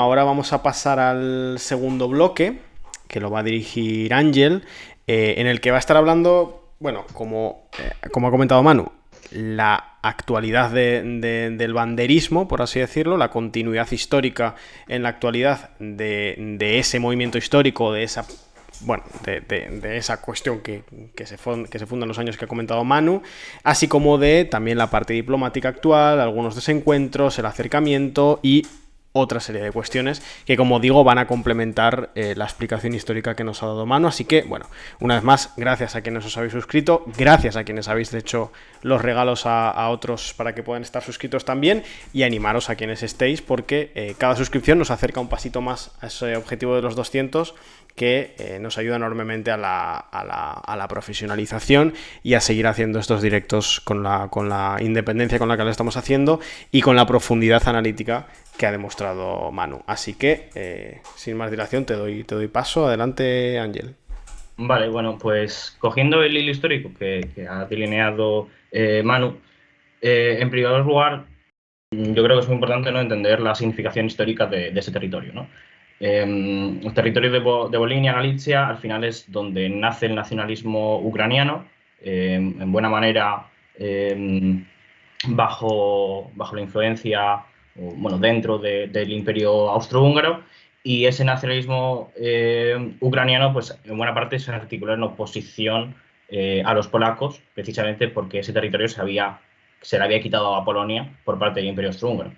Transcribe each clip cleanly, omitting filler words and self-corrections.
Ahora vamos a pasar al segundo bloque, que lo va a dirigir Ángel, en el que va a estar hablando, bueno, como ha comentado Manu, la actualidad del banderismo, por así decirlo, la continuidad histórica en la actualidad de ese movimiento histórico, de esa bueno, de esa cuestión que se funda en los años que ha comentado Manu, así como de también la parte diplomática actual, algunos desencuentros, el acercamiento y otra serie de cuestiones que, como digo, van a complementar la explicación histórica que nos ha dado Manu. Así que, bueno, una vez más, gracias a quienes os habéis suscrito, gracias a quienes habéis hecho los regalos a otros para que puedan estar suscritos también, y animaros a quienes estéis, porque cada suscripción nos acerca un pasito más a ese objetivo de los 200, que nos ayuda enormemente a la profesionalización y a seguir haciendo estos directos con la independencia con la que lo estamos haciendo y con la profundidad analítica que ha demostrado Manu. Así que, sin más dilación, te doy paso. Adelante, Ángel. Vale, bueno, pues cogiendo el hilo histórico que ha delineado Manu, en primer lugar, yo creo que es muy importante, ¿no?, entender la significación histórica de ese territorio, ¿no? El territorio de Volhynia, Galicia, al final es donde nace el nacionalismo ucraniano, en buena manera bajo la influencia, bueno, dentro del Imperio Austrohúngaro, y ese nacionalismo ucraniano, pues en buena parte se articula en oposición a los polacos, precisamente porque ese territorio se le había quitado a Polonia por parte del Imperio Austrohúngaro.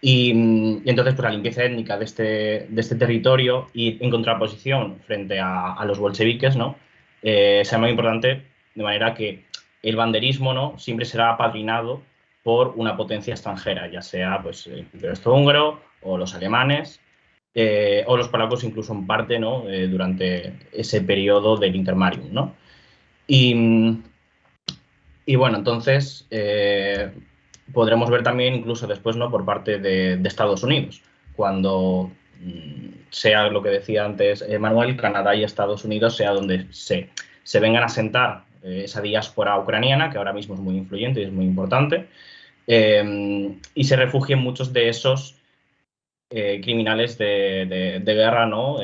Y entonces, pues la limpieza étnica de este territorio y en contraposición frente a los bolcheviques, ¿no? Será muy importante, de manera que el banderismo, ¿no?, siempre será apadrinado por una potencia extranjera, ya sea pues, el Imperio Austrohúngaro o los alemanes, o los polacos incluso en parte, ¿no?, durante ese periodo del Intermarium, ¿no? Y, y bueno, entonces podremos ver también incluso después, ¿no?, por parte de Estados Unidos, cuando sea lo que decía antes Manuel, Canadá y Estados Unidos sea donde se vengan a sentar esa diáspora ucraniana, que ahora mismo es muy influyente y es muy importante, y se refugien muchos de esos criminales de guerra, ¿no?,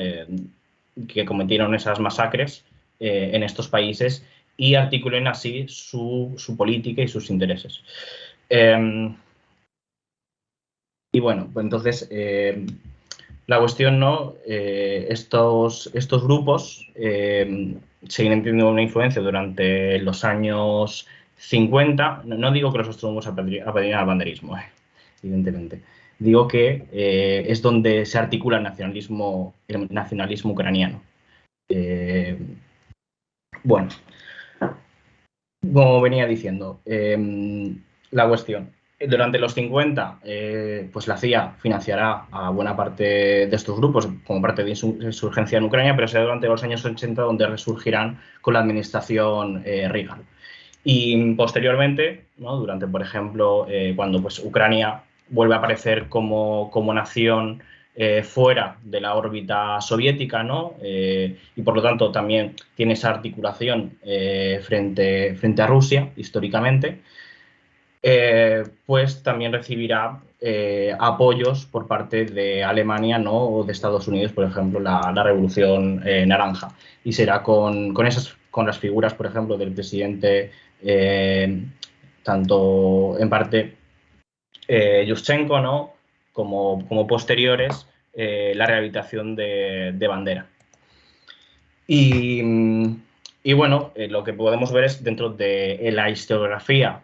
que cometieron esas masacres en estos países, y articulen así su política y sus intereses. Y bueno, pues entonces la cuestión, ¿no? Estos grupos siguen teniendo una influencia durante los años 50. No digo que los austrohúngaros apadrinaran al banderismo, evidentemente. Digo que es donde se articula el nacionalismo ucraniano. Eh, bueno, como venía diciendo, la cuestión. Durante los 50, pues la CIA financiará a buena parte de estos grupos como parte de insurgencia en Ucrania, pero será durante los años 80 donde resurgirán con la administración Reagan. Y posteriormente, ¿no?, durante, por ejemplo, cuando pues, Ucrania vuelve a aparecer como nación fuera de la órbita soviética, ¿no? Y por lo tanto también tiene esa articulación frente a Rusia, históricamente, pues también recibirá apoyos por parte de Alemania, ¿no?, o de Estados Unidos, por ejemplo, la Revolución Naranja. Y será con las figuras, por ejemplo, del presidente, tanto en parte Yushchenko, ¿no?, como posteriores, la rehabilitación de Bandera. Y, y bueno, lo que podemos ver es dentro de la historiografía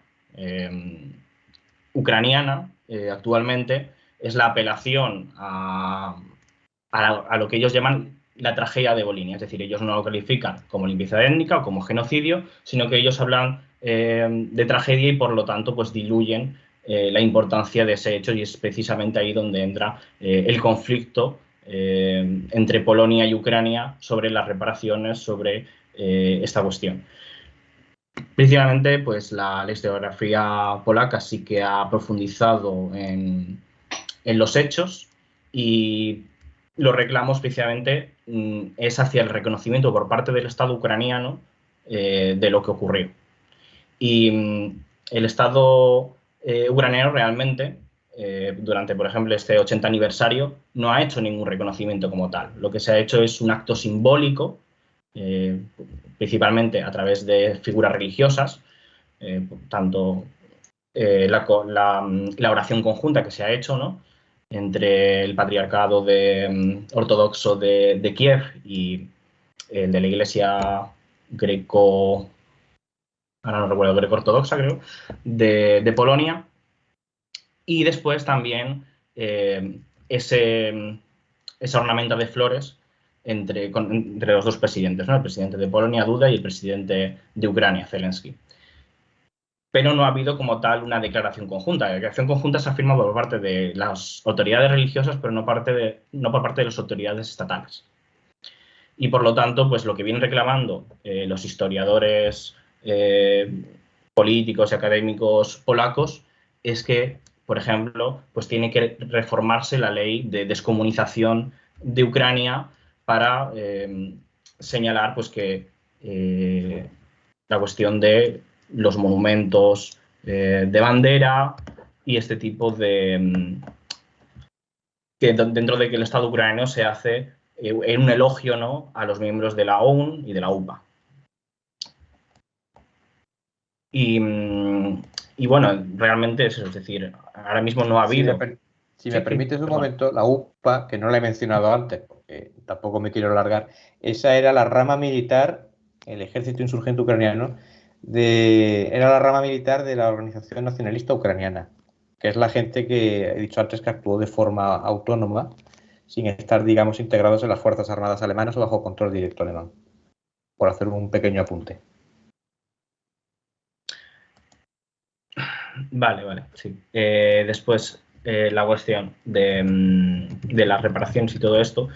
ucraniana actualmente, es la apelación a lo que ellos llaman la tragedia de Volhynia. Es decir, ellos no lo califican como limpieza étnica o como genocidio, sino que ellos hablan de tragedia y por lo tanto pues diluyen la importancia de ese hecho, y es precisamente ahí donde entra el conflicto entre Polonia y Ucrania sobre las reparaciones, sobre esta cuestión. Principalmente, pues la historiografía polaca sí que ha profundizado en los hechos, y los reclamos precisamente es hacia el reconocimiento por parte del Estado ucraniano de lo que ocurrió. Y el Estado ucraniano realmente durante, por ejemplo, este 80 aniversario, no ha hecho ningún reconocimiento como tal. Lo que se ha hecho es un acto simbólico, principalmente a través de figuras religiosas, tanto la oración conjunta que se ha hecho, ¿no?, entre el patriarcado ortodoxo de Kiev y el de la iglesia greco, ahora no recuerdo, greco-ortodoxa, creo, de Polonia. Y después también esa ornamenta de flores entre los dos presidentes, ¿no?, el presidente de Polonia, Duda, y el presidente de Ucrania, Zelensky. Pero no ha habido como tal una declaración conjunta. La declaración conjunta se ha firmado por parte de las autoridades religiosas, pero no por parte de las autoridades estatales. Y por lo tanto, pues lo que vienen reclamando los historiadores políticos y académicos polacos es que, por ejemplo, pues tiene que reformarse la ley de descomunización de Ucrania para señalar pues que la cuestión de los monumentos de bandera y este tipo de que dentro de que el Estado ucraniano se hace en un elogio, ¿no?, a los miembros de la OUN y de la UPA. Y bueno, realmente es eso, es decir, ahora mismo no ha habido. Si me permites un momento, la UPA, que no la he mencionado antes, porque tampoco me quiero alargar, esa era la rama militar, el ejército insurgente ucraniano, era la rama militar de la Organización Nacionalista Ucraniana, que es la gente que he dicho antes que actuó de forma autónoma, sin estar, digamos, integrados en las Fuerzas Armadas alemanas o bajo control directo alemán, por hacer un pequeño apunte. Vale, sí. Después, la cuestión de las reparaciones y todo esto,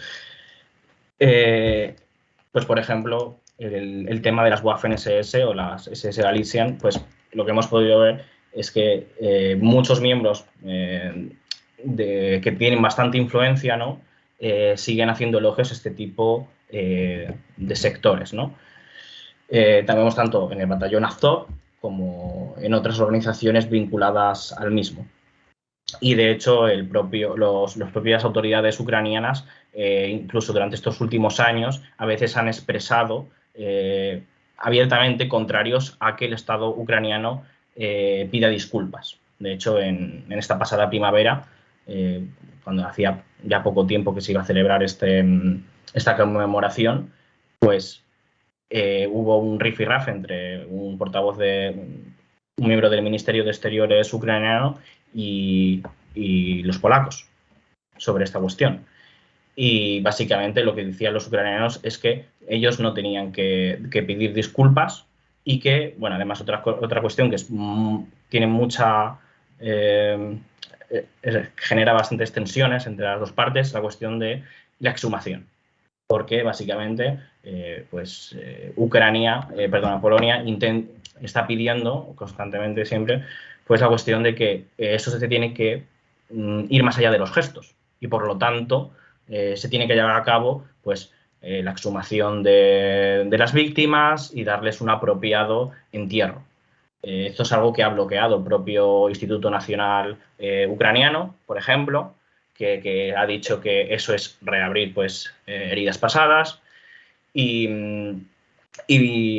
pues por ejemplo, el tema de las Waffen-SS o las SS Galician, pues lo que hemos podido ver es que muchos miembros que tienen bastante influencia, ¿no?, siguen haciendo elogios a este tipo de sectores, ¿no? También vemos tanto en el batallón Azov como en otras organizaciones vinculadas al mismo. Y de hecho, las propias autoridades ucranianas, incluso durante estos últimos años, a veces han expresado abiertamente contrarios a que el Estado ucraniano pida disculpas. De hecho, en esta pasada primavera, cuando hacía ya poco tiempo que se iba a celebrar esta conmemoración, pues hubo un rifirrafe entre un miembro del Ministerio de Exteriores ucraniano y los polacos sobre esta cuestión. Y básicamente lo que decían los ucranianos es que ellos no tenían que pedir disculpas y que, bueno, además otra cuestión que tiene mucha... genera bastantes tensiones entre las dos partes, la cuestión de la exhumación. Porque básicamente Polonia está pidiendo constantemente siempre pues la cuestión de que eso se tiene que ir más allá de los gestos y por lo tanto se tiene que llevar a cabo pues la exhumación de las víctimas y darles un apropiado entierro. Esto es algo que ha bloqueado el propio Instituto Nacional Ucraniano, por ejemplo, que ha dicho que eso es reabrir pues heridas pasadas y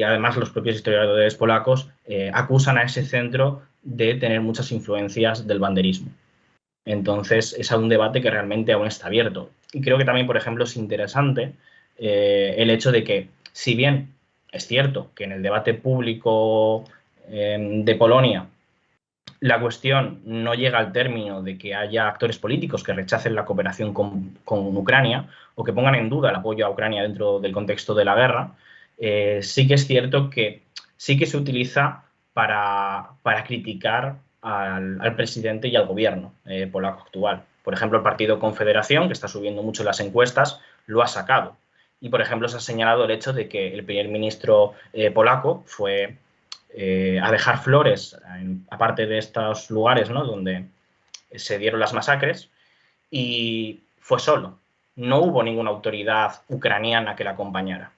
además los propios historiadores polacos acusan a ese centro de tener muchas influencias del banderismo. Entonces es un debate que realmente aún está abierto. Y creo que también, por ejemplo, es interesante el hecho de que, si bien es cierto que en el debate público de Polonia la cuestión no llega al término de que haya actores políticos que rechacen la cooperación con Ucrania o que pongan en duda el apoyo a Ucrania dentro del contexto de la guerra, sí que es cierto que sí que se utiliza para criticar al presidente y al gobierno polaco actual. Por ejemplo, el Partido Confederación, que está subiendo mucho las encuestas, lo ha sacado. Y, por ejemplo, se ha señalado el hecho de que el primer ministro polaco fue a dejar flores, aparte de estos lugares, ¿no?, donde se dieron las masacres, y fue solo. No hubo ninguna autoridad ucraniana que la acompañara.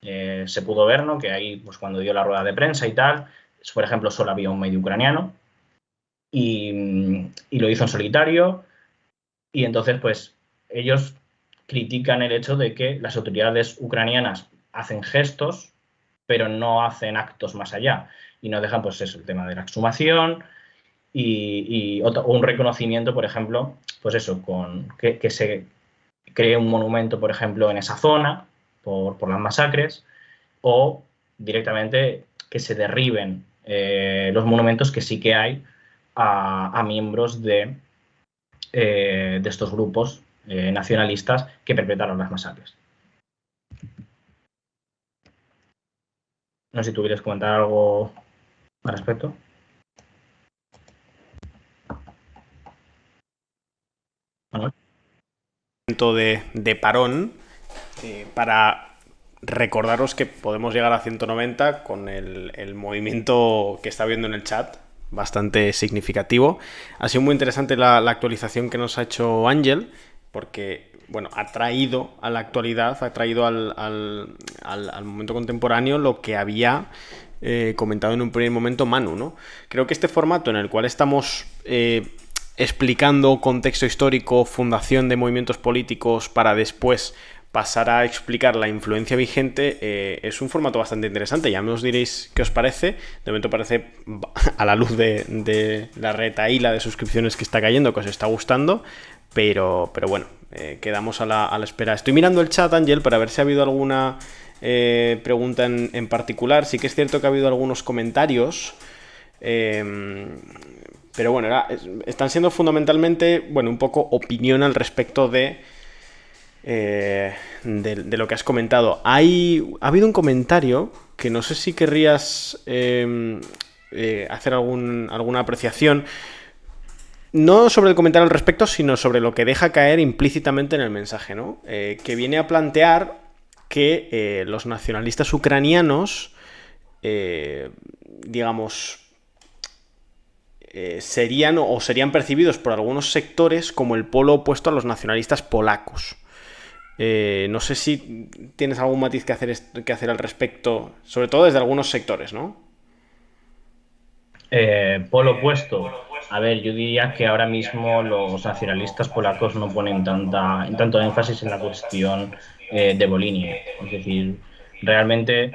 Se pudo ver, ¿no?, que ahí, pues, cuando dio la rueda de prensa y tal, por ejemplo, solo había un medio ucraniano. y lo hizo en solitario. Y entonces, pues, ellos critican el hecho de que las autoridades ucranianas hacen gestos, pero no hacen actos más allá. Y no dejan, pues, eso, el tema de la exhumación y un reconocimiento, por ejemplo, pues eso, con que se cree un monumento, por ejemplo, en esa zona por las masacres, o directamente que se derriben los monumentos que sí que hay a miembros de estos grupos nacionalistas que perpetraron las masacres. No sé si tú quieres comentar algo al respecto. Manuel. De parón para recordaros que podemos llegar a 190 con el movimiento que está viendo en el chat, bastante significativo. Ha sido muy interesante la actualización que nos ha hecho Ángel, porque bueno, ha traído a la actualidad, ha traído al momento contemporáneo lo que había comentado en un primer momento Manu, ¿no? Creo que este formato en el cual estamos explicando contexto histórico, fundación de movimientos políticos para después pasar a explicar la influencia vigente, es un formato bastante interesante. Ya nos diréis qué os parece. De momento parece, a la luz de la retaíla de suscripciones que está cayendo, que os está gustando, pero bueno, quedamos a la espera. Estoy mirando el chat, Ángel, para ver si ha habido alguna pregunta en particular. Sí que es cierto que ha habido algunos comentarios, pero bueno, están siendo fundamentalmente, bueno, un poco opinión al respecto de lo que has comentado. Ha habido un comentario que no sé si querrías hacer alguna apreciación, no sobre el comentario al respecto, sino sobre lo que deja caer implícitamente en el mensaje, ¿no? Que viene a plantear que los nacionalistas ucranianos, digamos, serían percibidos por algunos sectores como el polo opuesto a los nacionalistas polacos. No sé si tienes algún matiz que hacer al respecto, sobre todo desde algunos sectores, ¿no? Polo opuesto. A ver, yo diría que ahora mismo los nacionalistas polacos no ponen tanto énfasis en la cuestión de Volinia. Es decir, realmente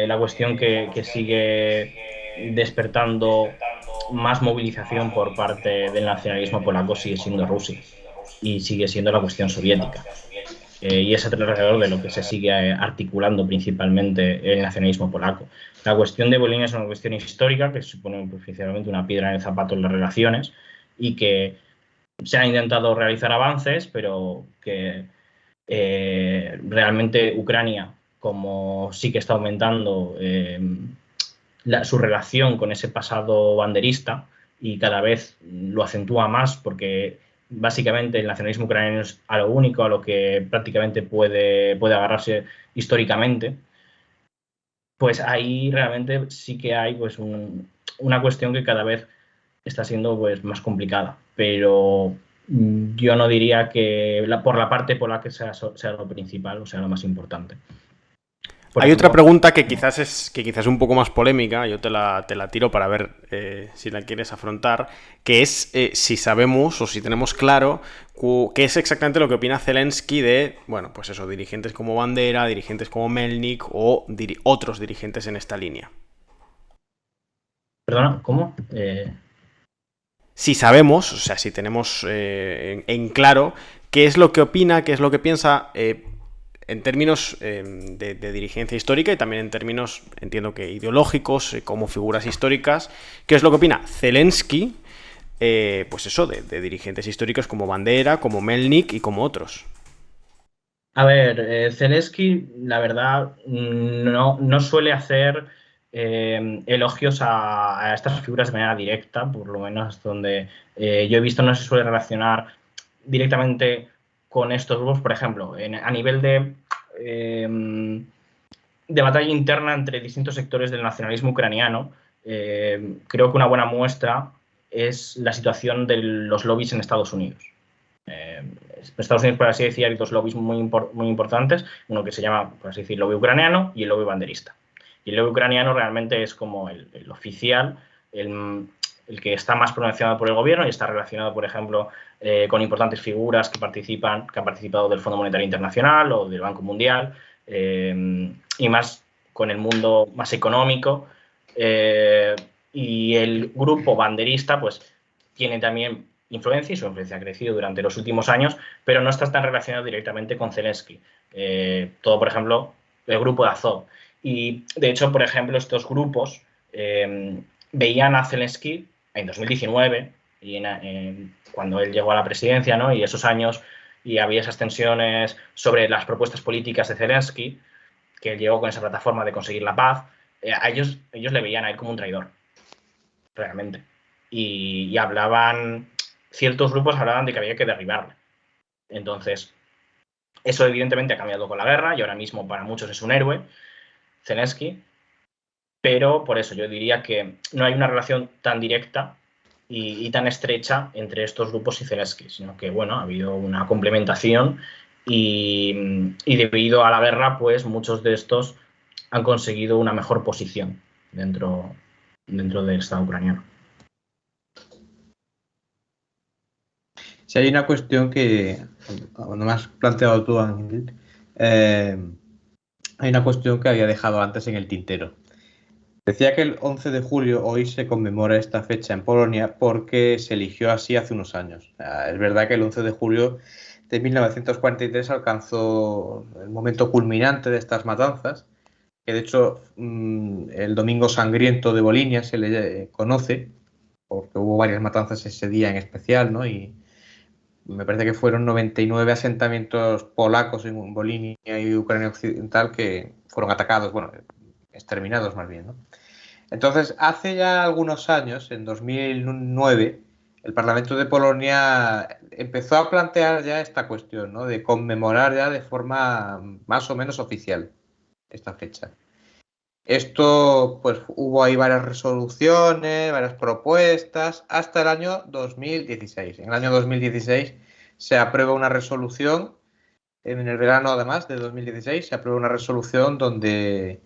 la cuestión que sigue despertando más movilización por parte del nacionalismo polaco sigue siendo Rusia y sigue siendo la cuestión soviética. Y es alrededor de lo que se sigue articulando principalmente el nacionalismo polaco. La cuestión de Volinia es una cuestión histórica que supone oficialmente una piedra en el zapato en las relaciones y que se han intentado realizar avances, pero que realmente Ucrania, como sí que está aumentando su relación con ese pasado banderista y cada vez lo acentúa más porque básicamente el nacionalismo ucraniano es a lo único a lo que prácticamente puede agarrarse históricamente, pues ahí realmente sí que hay pues una cuestión que cada vez está siendo pues más complicada, pero yo no diría que por la parte polaca sea lo principal o sea lo más importante. Hay otra pregunta que quizás es un poco más polémica, yo te la tiro para ver si la quieres afrontar, que es si sabemos o si tenemos claro qué es exactamente lo que opina Zelensky de, bueno, pues eso, dirigentes como Bandera, dirigentes como Melnik o otros dirigentes en esta línea. Perdona, ¿cómo? Si sabemos, o sea, si tenemos en claro qué es lo que opina, qué es lo que piensa en términos de dirigencia histórica y también en términos, entiendo que ideológicos, como figuras históricas, qué es lo que opina Zelensky, pues eso, de dirigentes históricos como Bandera, como Melnik y como otros. A ver, Zelensky, la verdad, no suele hacer elogios a estas figuras de manera directa, por lo menos donde yo he visto no se suele relacionar directamente con estos grupos, por ejemplo, a nivel de batalla interna entre distintos sectores del nacionalismo ucraniano, creo que una buena muestra es la situación de los lobbies en Estados Unidos. En Estados Unidos, por así decir, hay dos lobbies muy importantes, uno que se llama, por así decir, lobby ucraniano y el lobby banderista. Y el lobby ucraniano realmente es como el oficial, el que está más promocionado por el gobierno y está relacionado, por ejemplo, con importantes figuras que han participado del Fondo Monetario Internacional o del Banco Mundial, y más con el mundo más económico. Y el grupo banderista, pues, tiene también influencia y su influencia ha crecido durante los últimos años, pero no está tan relacionado directamente con Zelensky. Todo, por ejemplo, el grupo de Azov. Y, de hecho, por ejemplo, estos grupos veían a Zelensky en 2019, y cuando él llegó a la presidencia, ¿no? Y esos años, y había esas tensiones sobre las propuestas políticas de Zelensky, que él llegó con esa plataforma de conseguir la paz, a ellos le veían a él como un traidor, realmente. Y ciertos grupos hablaban de que había que derribarle. Entonces, eso evidentemente ha cambiado con la guerra y ahora mismo para muchos es un héroe, Zelensky, pero por eso yo diría que no hay una relación tan directa y tan estrecha entre estos grupos y Zelensky, sino que, bueno, ha habido una complementación y debido a la guerra, pues muchos de estos han conseguido una mejor posición dentro del Estado ucraniano. Si hay una cuestión que, cuando me has planteado tú, Ángel, hay una cuestión que había dejado antes en el tintero. Decía que el 11 de julio hoy se conmemora esta fecha en Polonia porque se eligió así hace unos años. Es verdad que el 11 de julio de 1943 alcanzó el momento culminante de estas matanzas, que de hecho el Domingo Sangriento de Volinia se le conoce, porque hubo varias matanzas ese día en especial, ¿no? Y me parece que fueron 99 asentamientos polacos en Volinia y Ucrania Occidental que fueron atacados, bueno, exterminados más bien, ¿no? Entonces, hace ya algunos años, en 2009, el Parlamento de Polonia empezó a plantear ya esta cuestión, ¿no? De conmemorar ya de forma más o menos oficial esta fecha. Esto, pues hubo ahí varias resoluciones, varias propuestas, hasta el año 2016. En el año 2016 se aprueba una resolución, en el verano además de 2016, se aprueba una resolución donde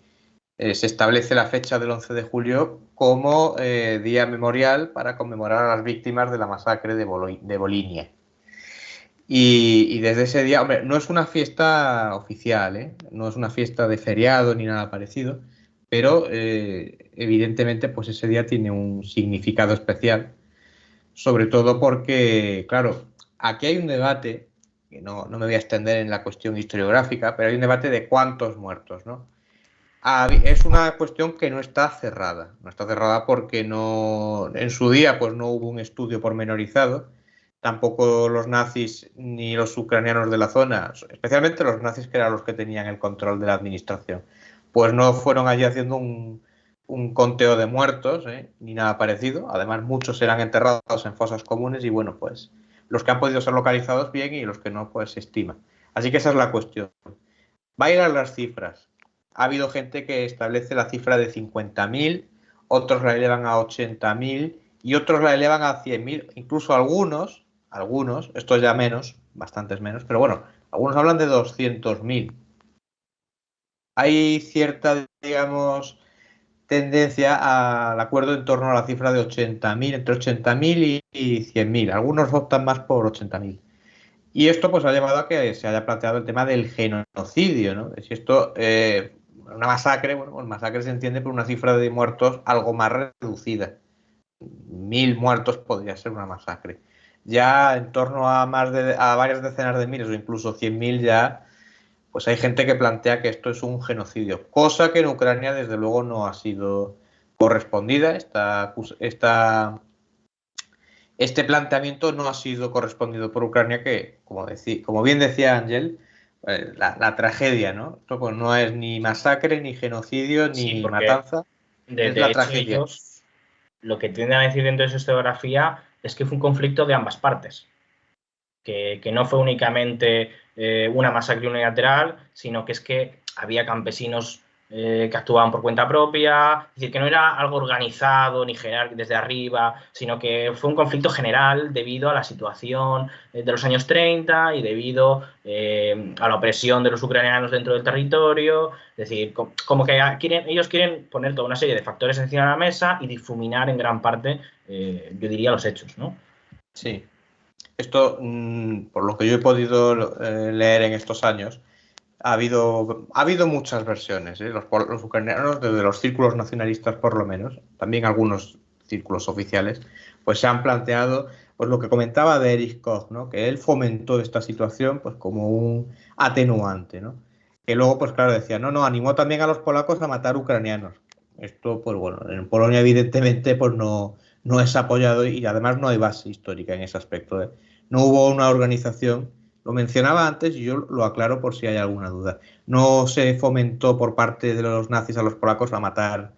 se establece la fecha del 11 de julio como día memorial para conmemorar a las víctimas de la masacre de Volinia. Y desde ese día, hombre, no es una fiesta oficial, ¿eh? No es una fiesta de feriado ni nada parecido, pero evidentemente pues ese día tiene un significado especial, sobre todo porque, claro, aquí hay un debate, que no me voy a extender en la cuestión historiográfica, pero hay un debate de cuántos muertos, ¿no? Es una cuestión que no está cerrada. No está cerrada porque no, en su día pues no hubo un estudio pormenorizado. Tampoco los nazis ni los ucranianos de la zona, especialmente los nazis que eran los que tenían el control de la administración, pues no fueron allí haciendo un conteo de muertos, ni nada parecido. Además, muchos eran enterrados en fosas comunes y bueno, pues los que han podido ser localizados bien y los que no, pues se estima. Así que esa es la cuestión. Va a ir a las cifras. Ha habido gente que establece la cifra de 50.000, otros la elevan a 80.000 y otros la elevan a 100.000, incluso algunos, esto ya menos, bastantes menos, pero bueno, algunos hablan de 200.000. Hay cierta, digamos, tendencia al acuerdo en torno a la cifra de 80.000, entre 80.000 y 100.000. Algunos optan más por 80.000. Y esto pues ha llevado a que se haya planteado el tema del genocidio, ¿no? Si esto, una masacre, bueno, pues masacre se entiende por una cifra de muertos algo más reducida. 1.000 muertos podría ser una masacre. Ya en torno a varias decenas de miles o incluso 100.000 ya, pues hay gente que plantea que esto es un genocidio, cosa que en Ucrania desde luego no ha sido correspondida. Este planteamiento no ha sido correspondido por Ucrania, que, como bien decía Ángel, la tragedia, ¿no? Esto pues no es ni masacre, ni genocidio, ni matanza, es la hecho, tragedia. Ellos lo que tienden a decir dentro de su historiografía es que fue un conflicto de ambas partes, que no fue únicamente una masacre unilateral, sino que es que había campesinos que actuaban por cuenta propia, es decir, que no era algo organizado ni general desde arriba, sino que fue un conflicto general debido a la situación de los años 30 y debido a la opresión de los ucranianos dentro del territorio, es decir, como que ellos quieren poner toda una serie de factores encima de la mesa y difuminar en gran parte, yo diría, los hechos, ¿no? Sí. Esto, por lo que yo he podido leer en estos años, ha habido muchas versiones, ¿eh? Los ucranianos, desde los círculos nacionalistas por lo menos, también algunos círculos oficiales, pues se han planteado pues lo que comentaba de Erich Koch, ¿no? Que él fomentó esta situación pues como un atenuante, ¿no? Que luego, pues claro, decía, no, animó también a los polacos a matar ucranianos. Esto, pues bueno, en Polonia evidentemente pues no es apoyado y además no hay base histórica en ese aspecto, ¿eh? No hubo una organización. Lo mencionaba antes y yo lo aclaro por si hay alguna duda. No se fomentó por parte de los nazis a los polacos a matar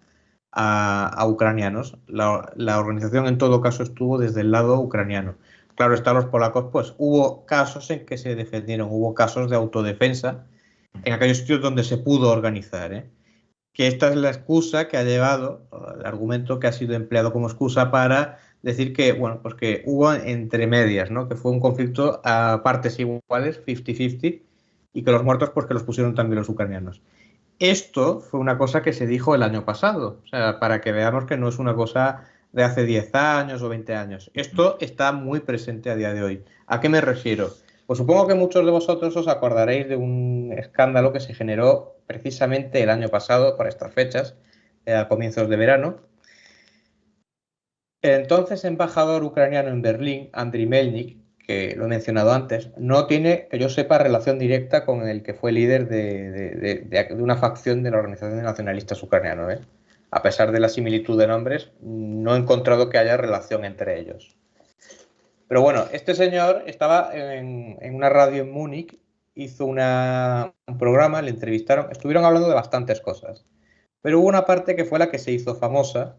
a ucranianos. La organización en todo caso estuvo desde el lado ucraniano. Claro está, los polacos, pues hubo casos en que se defendieron, hubo casos de autodefensa en aquellos sitios donde se pudo organizar, ¿eh? Que esta es la excusa que ha llevado, el argumento que ha sido empleado como excusa para decir que, bueno, pues que hubo entre medias, ¿no? Que fue un conflicto a partes iguales, 50-50, y que los muertos, pues que los pusieron también los ucranianos. Esto fue una cosa que se dijo el año pasado, o sea, para que veamos que no es una cosa de hace 10 años o 20 años. Esto está muy presente a día de hoy. ¿A qué me refiero? Pues supongo que muchos de vosotros os acordaréis de un escándalo que se generó precisamente el año pasado, para estas fechas, a comienzos de verano. El entonces embajador ucraniano en Berlín, Andriy Melnik, que lo he mencionado antes, no tiene, que yo sepa, relación directa con el que fue líder de una facción de la Organización de Nacionalistas Ucranianos, ¿eh? A pesar de la similitud de nombres, no he encontrado que haya relación entre ellos. Pero bueno, este señor estaba en una radio en Múnich, hizo un programa, le entrevistaron, estuvieron hablando de bastantes cosas. Pero hubo una parte que fue la que se hizo famosa,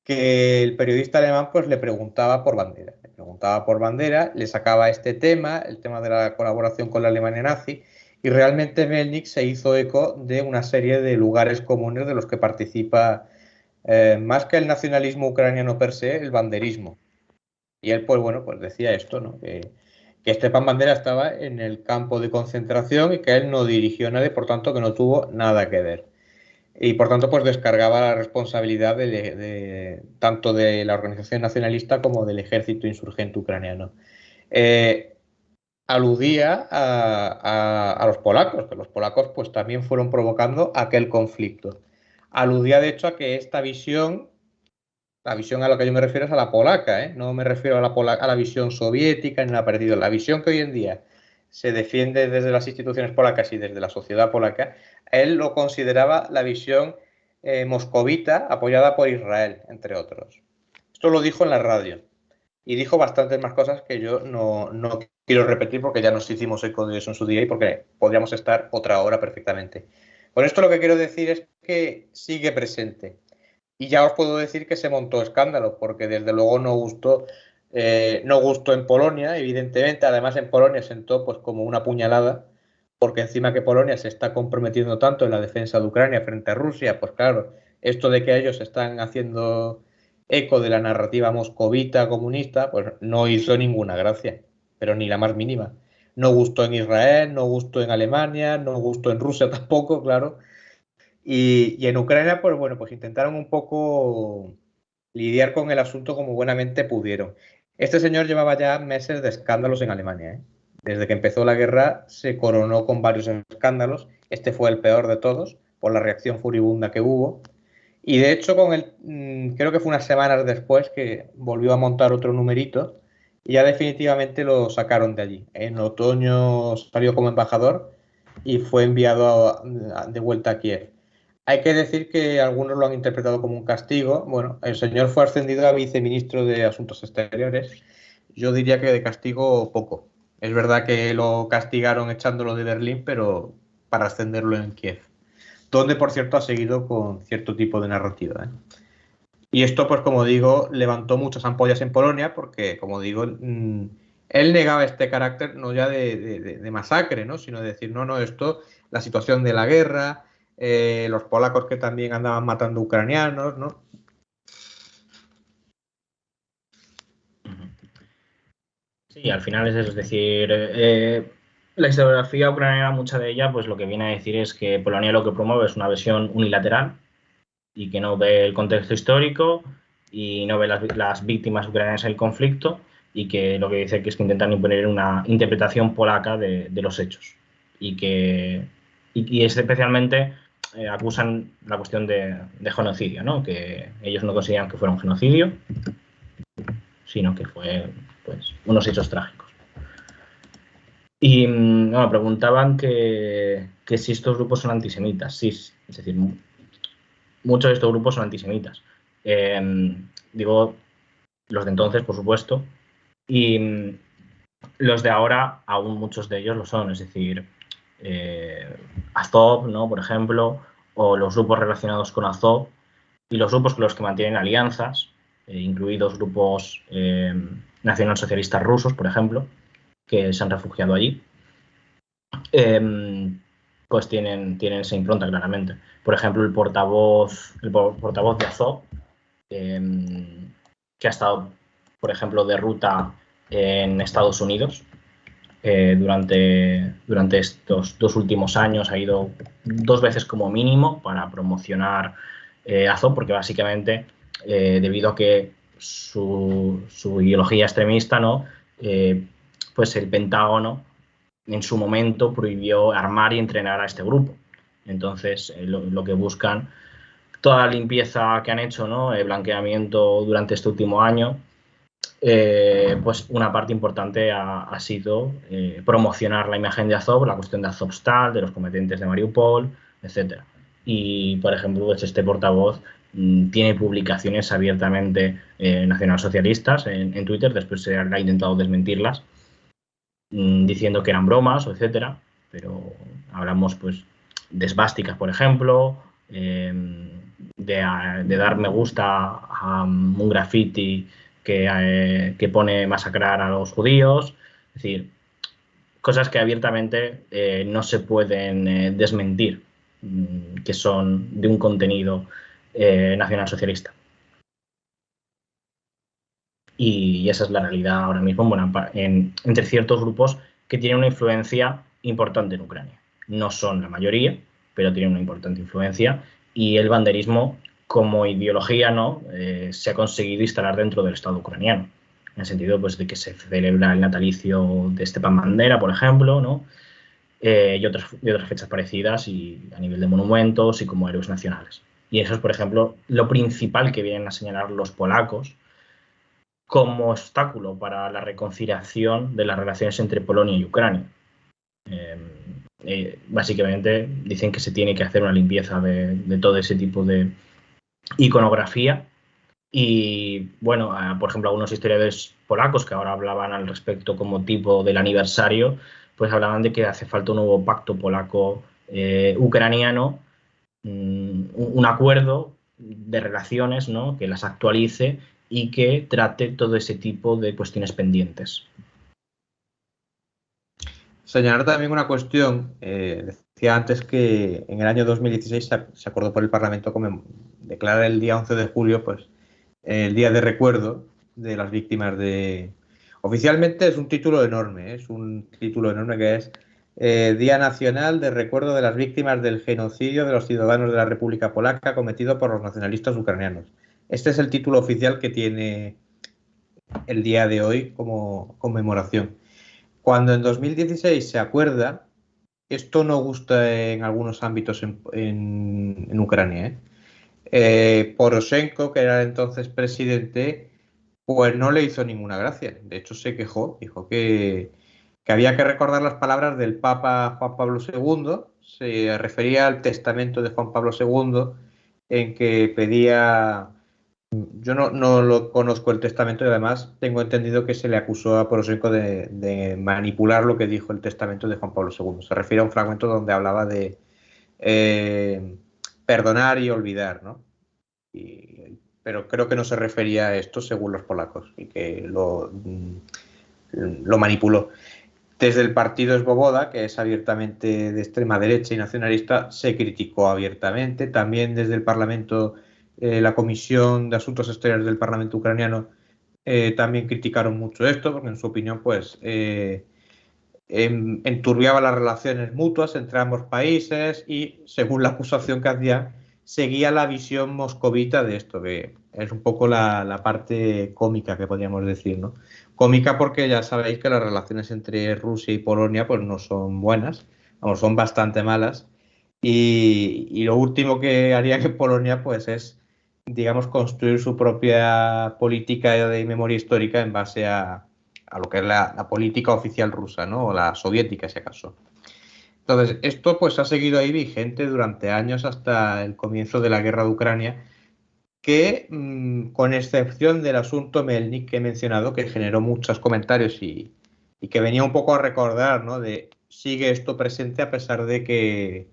que el periodista alemán pues le preguntaba por Bandera. Le preguntaba por Bandera, le sacaba este tema, el tema de la colaboración con la Alemania nazi, y realmente Melnik se hizo eco de una serie de lugares comunes de los que participa, más que el nacionalismo ucraniano per se, el banderismo. Y él, pues bueno, pues decía esto, ¿no? Que Stepan Bandera estaba en el campo de concentración y que él no dirigió a nadie, por tanto que no tuvo nada que ver. Y por tanto, pues descargaba la responsabilidad tanto de la organización nacionalista como del ejército insurgente ucraniano. Aludía a los polacos, que los polacos pues también fueron provocando aquel conflicto. Aludía de hecho a que esta visión, la visión a la que yo me refiero es a la polaca, ¿eh? No me refiero a la visión soviética ni nada parecido. La visión que hoy en día se defiende desde las instituciones polacas y desde la sociedad polaca, él lo consideraba la visión moscovita apoyada por Israel, entre otros. Esto lo dijo en la radio y dijo bastantes más cosas que yo no quiero repetir porque ya nos hicimos eco de eso en su día y porque podríamos estar otra hora perfectamente. Con esto lo que quiero decir es que sigue presente. Y ya os puedo decir que se montó escándalo, porque desde luego no gustó en Polonia, evidentemente. Además, en Polonia sentó pues como una puñalada, porque encima que Polonia se está comprometiendo tanto en la defensa de Ucrania frente a Rusia, pues claro, esto de que ellos están haciendo eco de la narrativa moscovita comunista, pues no hizo ninguna gracia, pero ni la más mínima. No gustó en Israel, no gustó en Alemania, no gustó en Rusia tampoco, claro. Y en Ucrania, pues bueno, pues intentaron un poco lidiar con el asunto como buenamente pudieron. Este señor llevaba ya meses de escándalos en Alemania, ¿eh? Desde que empezó la guerra se coronó con varios escándalos. Este fue el peor de todos, por la reacción furibunda que hubo. Y de hecho, creo que fue unas semanas después que volvió a montar otro numerito y ya definitivamente lo sacaron de allí. En otoño salió como embajador y fue enviado de vuelta a Kiev. Hay que decir que algunos lo han interpretado como un castigo. Bueno, el señor fue ascendido a viceministro de Asuntos Exteriores. Yo diría que de castigo poco. Es verdad que lo castigaron echándolo de Berlín, pero para ascenderlo en Kiev, donde por cierto ha seguido con cierto tipo de narrativa, ¿eh? Y esto, pues como digo, levantó muchas ampollas en Polonia porque, como digo, él negaba este carácter no ya de masacre, ¿no? Sino de decir, no, esto, la situación de la guerra, los polacos que también andaban matando ucranianos, ¿no? Sí, al final es eso, es decir, la historiografía ucraniana, mucha de ella, pues lo que viene a decir es que Polonia lo que promueve es una versión unilateral y que no ve el contexto histórico y no ve las víctimas ucranianas del conflicto, y que lo que dice que es que intentan imponer una interpretación polaca de los hechos, y especialmente acusan la cuestión de genocidio, ¿no? Que ellos no consideran que fuera un genocidio, sino que fue, pues, unos hechos trágicos. Y bueno, preguntaban que si estos grupos son antisemitas. Sí, es decir, muchos de estos grupos son antisemitas. Digo, los de entonces, por supuesto, y los de ahora, aún muchos de ellos lo son. Es decir, Azov, ¿no? Por ejemplo, o los grupos relacionados con Azov, y los grupos con los que mantienen alianzas, incluidos grupos nacionalsocialistas rusos, por ejemplo, que se han refugiado allí. Pues tienen esa impronta claramente. Por ejemplo, el portavoz de Azov, que ha estado, por ejemplo, de ruta en Estados Unidos durante estos 2 últimos años, ha ido 2 veces como mínimo para promocionar Azov, porque básicamente, debido a que su ideología extremista, ¿no? Pues el Pentágono en su momento prohibió armar y entrenar a este grupo. Entonces, lo que buscan, toda la limpieza que han hecho, ¿no? El blanqueamiento durante este último año, pues una parte importante ha sido promocionar la imagen de Azov, la cuestión de Azovstal, de los combatientes de Mariupol, etc. Y, por ejemplo, pues este portavoz tiene publicaciones abiertamente nacionalsocialistas en Twitter, después se ha intentado desmentirlas, diciendo que eran bromas, etcétera, pero hablamos, pues, de esvásticas, por ejemplo, de dar me gusta a un graffiti que pone masacrar a los judíos. Es decir, cosas que abiertamente no se pueden desmentir, que son de un contenido nacionalsocialista. Y esa es la realidad ahora mismo, bueno, entre ciertos grupos que tienen una influencia importante en Ucrania. No son la mayoría, pero tienen una importante influencia, y el banderismo como ideología, ¿no? Se ha conseguido instalar dentro del Estado ucraniano, en el sentido, pues, de que se celebra el natalicio de Stepan Bandera, por ejemplo, ¿no? Y otras fechas parecidas, y a nivel de monumentos y como héroes nacionales. Y eso es, por ejemplo, lo principal que vienen a señalar los polacos como obstáculo para la reconciliación de las relaciones entre Polonia y Ucrania. Básicamente dicen que se tiene que hacer una limpieza de todo ese tipo de iconografía. Y bueno, por ejemplo, algunos historiadores polacos que ahora hablaban al respecto como tipo del aniversario, pues hablaban de que hace falta un nuevo pacto polaco-ucraniano, un acuerdo de relaciones, ¿no? Que las actualice y que trate todo ese tipo de cuestiones pendientes. Señalar también una cuestión. Decía antes que en el año 2016 se acordó por el Parlamento declarar el día 11 de julio, pues, el día de recuerdo de las víctimas de... Oficialmente es un título enorme, es un título enorme que es Día Nacional de Recuerdo de las Víctimas del Genocidio de los Ciudadanos de la República Polaca cometido por los nacionalistas ucranianos. Este es el título oficial que tiene el día de hoy como conmemoración. Cuando en 2016 se acuerda, esto no gusta en algunos ámbitos en Ucrania. Poroshenko, que era entonces presidente, pues no le hizo ninguna gracia. De hecho, se quejó, dijo que había que recordar las palabras del Papa Juan Pablo II. Se refería al testamento de Juan Pablo II, en que pedía... Yo no lo conozco el testamento, y además tengo entendido que se le acusó a Poroshenko de manipular lo que dijo el testamento de Juan Pablo II. Se refiere a un fragmento donde hablaba de perdonar y olvidar, ¿no? Pero creo que no se refería a esto según los polacos, y que lo manipuló. Desde el partido Svoboda, que es abiertamente de extrema derecha y nacionalista, se criticó abiertamente. También desde el Parlamento, la Comisión de Asuntos Exteriores del Parlamento ucraniano también criticaron mucho esto, porque en su opinión, pues, enturbiaba las relaciones mutuas entre ambos países y, según la acusación que hacía, seguía la visión moscovita de esto, que es un poco la parte cómica que podríamos decir, ¿no? Cómica porque ya sabéis que las relaciones entre Rusia y Polonia pues no son buenas, vamos, son bastante malas. Y lo último que haría que Polonia pues es, digamos, construir su propia política de memoria histórica en base a lo que es la política oficial rusa, ¿no? O la soviética, si acaso. Entonces, esto pues ha seguido ahí vigente durante años hasta el comienzo de la guerra de Ucrania, que con excepción del asunto Melnik que he mencionado, que generó muchos comentarios y que venía un poco a recordar, ¿no? De sigue esto presente a pesar de que,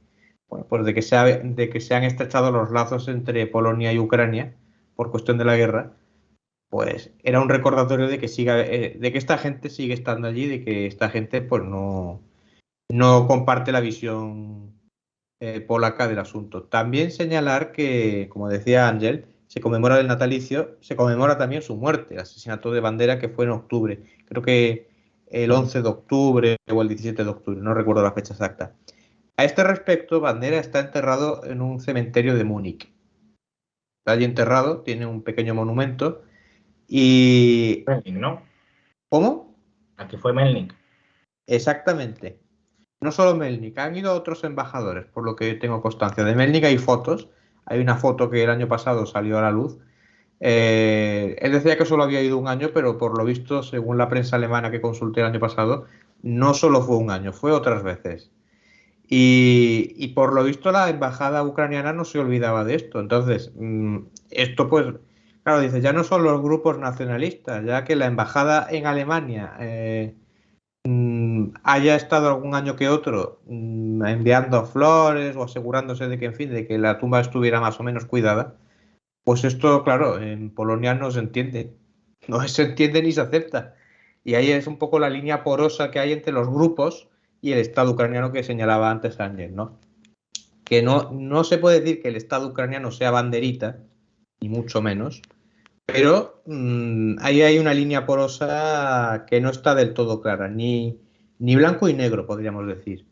bueno, pues de que se han estrechado los lazos entre Polonia y Ucrania por cuestión de la guerra, pues era un recordatorio de que de que esta gente sigue estando allí, de que esta gente pues no comparte la visión polaca del asunto. También señalar que, como decía Ángel, se conmemora el natalicio, se conmemora también su muerte, el asesinato de Bandera, que fue en octubre. Creo que el 11 de octubre o el 17 de octubre, no recuerdo la fecha exacta. A este respecto, Bandera está enterrado en un cementerio de Múnich. Está allí enterrado, tiene un pequeño monumento y... Melnik, ¿no? ¿Cómo? Aquí fue Melnik. Exactamente. No solo Melnik, han ido otros embajadores, por lo que tengo constancia. De Melnik hay fotos. Hay una foto que el año pasado salió a la luz. Él decía que solo había ido un año, pero por lo visto, según la prensa alemana que consulté el año pasado, no solo fue un año, fue otras veces. Y por lo visto la embajada ucraniana no se olvidaba de esto. Entonces, esto pues, claro, dice, ya no son los grupos nacionalistas, ya que la embajada en Alemania haya estado algún año que otro enviando flores o asegurándose de que, en fin, de que la tumba estuviera más o menos cuidada, pues esto, claro, en Polonia no se entiende. No se entiende ni se acepta. Y ahí es un poco la línea porosa que hay entre los grupos y el Estado ucraniano que señalaba antes Ángel, ¿no? Que no se puede decir que el Estado ucraniano sea banderita, ni mucho menos, pero ahí hay una línea porosa que no está del todo clara, ni blanco y negro, podríamos decir.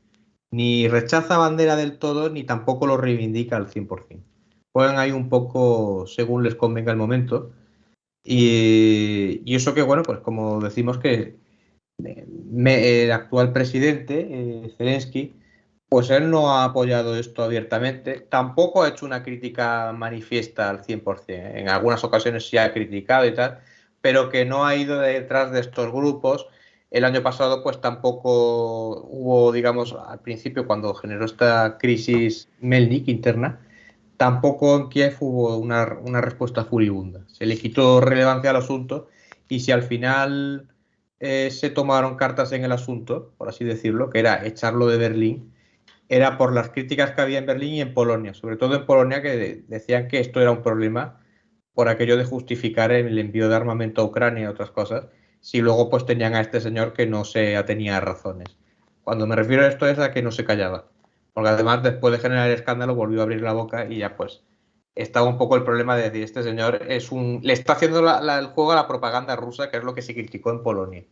Ni rechaza bandera del todo, ni tampoco lo reivindica al 100%. Juegan ahí un poco según les convenga el momento. Y eso que, bueno, pues como decimos que el actual presidente, Zelensky, pues él no ha apoyado esto abiertamente, tampoco ha hecho una crítica manifiesta al 100%. En algunas ocasiones sí ha criticado y tal, pero que no ha ido detrás de estos grupos. El año pasado pues tampoco hubo, digamos, al principio cuando generó esta crisis Melnik interna, tampoco en Kiev hubo una respuesta furibunda. Se le quitó relevancia al asunto y si al final se tomaron cartas en el asunto, por así decirlo, que era echarlo de Berlín, era por las críticas que había en Berlín y en Polonia, sobre todo en Polonia, que decían que esto era un problema por aquello de justificar el envío de armamento a Ucrania y otras cosas, si luego pues tenían a este señor que no se atenía a razones. Cuando me refiero a esto es a que no se callaba, porque además después de generar el escándalo volvió a abrir la boca y ya pues estaba un poco el problema de decir, este señor le está haciendo el juego a la propaganda rusa, que es lo que se criticó en Polonia.